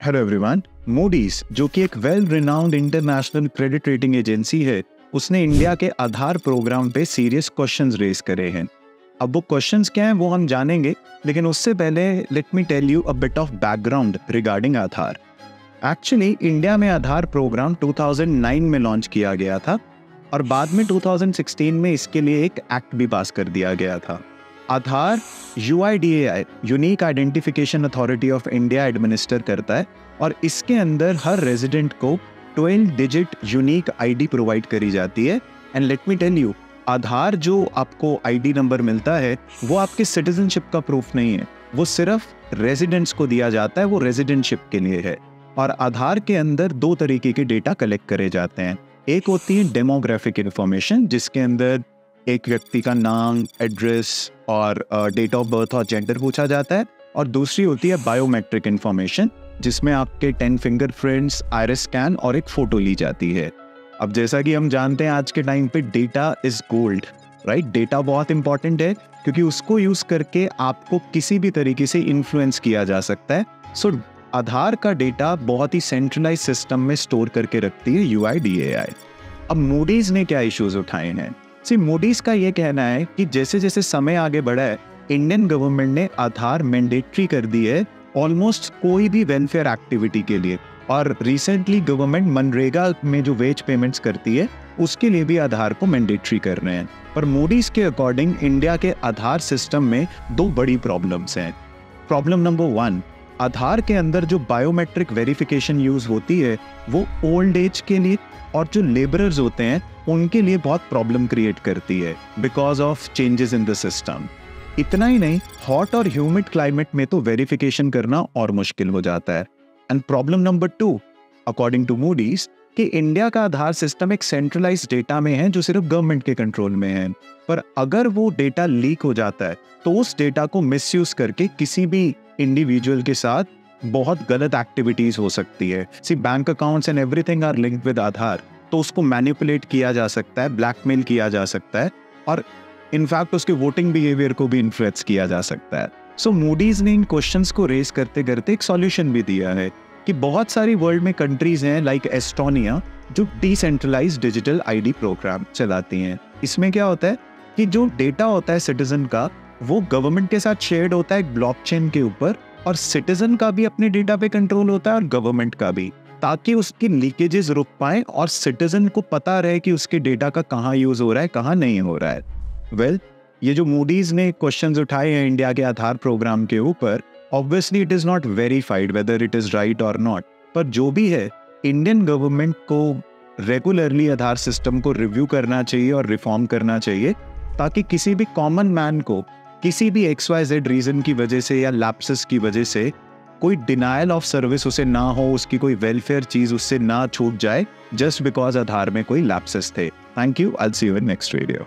Hello everyone. Moody's जो कि एक well renowned international credit rating agency है, उसने इंडिया के आधार प्रोग्राम पे सीरियस क्वेश्चंस रेज करे हैं। अब वो क्वेश्चंस क्या हैं वो हम जानेंगे, लेकिन उससे पहले let me tell you a bit of background regarding Aadhaar. Actually India में आधार प्रोग्राम 2009 में लॉन्च किया गया था और बाद में 2016 में इसके लिए एक एक्ट भी पास कर दिया गया था। आधार UIDAI unique identification authority of India administer करता है और इसके अंदर हर रेजिडेंट को 12 डिजिट यूनिक आईडी प्रोवाइड करी जाती है। And let me tell you, Aadhaar जो आपको आईडी नंबर मिलता है वो आपके सिटीजनशिप का प्रूफ नहीं है, वो सिर्फ रेजिडेंट्स को दिया जाता है, वो रेजिडेंटशिप के लिए है। और आधार के अंदर दो तरीके के डेटा कलेक्ट करे जाते हैं। एक होती है डेमोग्राफिक इंफॉर्मेशन, जिसके अंदर एक व्यक्ति का नाम, एड्रेस और डेट ऑफ बर्थ और जेंडर पूछा जाता है, और दूसरी होती है बायोमेट्रिक इंफॉर्मेशन, जिसमें आपके 10 फिंगरप्रिंट्स, आइरिस स्कैन और एक फोटो ली जाती है। अब जैसा कि हम जानते हैं आज के टाइम पे data is gold, right. Data बहुत इंपॉर्टेंट है क्योंकि उसको यूज करके आपको किसी भी तरीके से इन्फ्लुएंस किया जा सकता है। सो आधार का डेटा बहुत ही सेंट्रलाइज सिस्टम में स्टोर करके रखती है UIDAI। अब मूडीज ने क्या इश्यूज उठाए हैं? मूडीज का ये कहना है कि जैसे जैसे समय आगे बढ़ा है, इंडियन गवर्नमेंट ने आधार मैंडेटरी कर दी है ऑलमोस्ट कोई भी वेलफेयर एक्टिविटी के लिए। और रिसेंटली गवर्नमेंट मनरेगा में जो वेज पेमेंट्स करती है उसके लिए भी आधार को मैंडेटरी कर रहे हैं। पर मूडीज के अकॉर्डिंग इंडिया के आधार सिस्टम में दो बड़ी प्रॉब्लम्स हैं। प्रॉब्लम नंबर 1, आधार के अंदर जो बायोमेट्रिक वेरिफिकेशन यूज होती है वो ओल्ड एज के लिए और जो लेबरर्स होते हैं उनके लिए बहुत प्रॉब्लम क्रिएट करती है because of changes in the system. इतना ही नहीं, हॉट और ह्यूमिड क्लाइमेट में तो वेरिफिकेशन करना और मुश्किल हो जाता है। And problem number 2, according to Moody's, कि इंडिया का आधार सिस्टम एक सेंट्रलाइज्ड डेटा में है जो सिर्फ गवर्नमेंट के कंट्रोल में है। पर अगर वो डेटा लीक हो जाता है तो उस डेटा को मिसयूज करके किसी भी इंडिविजुअल के साथ बहुत गलत एक्टिविटीज हो सकती है। Bank accounts and everything are linked with Aadhaar, तो उसको मैनिपुलेट किया जा सकता है, ब्लैकमेल किया जा सकता है और इनफैक्ट उसके वोटिंग बिहेवियर को भी इन्फ्लुएंस किया जा सकता है। सो मूडीज ने इन क्वेश्चंस को रेज करते करते एक सॉल्यूशन भी दिया है कि बहुत सारी वर्ल्ड में कंट्रीज हैं लाइक एस्टोनिया जो डिसेंट्रलाइज्ड डिजिटल आईडी प्रोग्राम चलाती हैं। इसमें क्या होता है कि जो डेटा होता है सिटीजन का वो गवर्नमेंट के साथ शेयर्ड होता है एक ब्लॉकचेन के ऊपर, और सिटीजन का भी अपने डेटा पे कंट्रोल होता है और गवर्नमेंट का भी, ताकि उसकी लीकेजेस रुक पाए और सिटीजन को पता रहे कि उसके डेटा का कहाँ यूज हो रहा है, कहाँ नहीं हो रहा है। ये जो मूडीज ने क्वेश्चंस उठाए हैं इंडिया के आधार प्रोग्राम के ऊपर, obviously it is not verified whether it is right और नॉट, पर जो भी है इंडियन गवर्नमेंट को रेगुलरली आधार सिस्टम को रिव्यू करना चाहिए और रिफॉर्म करना चाहिए, ताकि किसी भी कॉमन मैन को किसी भी XYZ रीजन की वजह से या लैप्सेस की वजह से कोई डिनायल ऑफ सर्विस उसे ना हो, उसकी कोई वेलफेयर चीज उससे ना छूट जाए जस्ट बिकॉज आधार में कोई लैप्सेस थे। Thank you, I will see you in next video.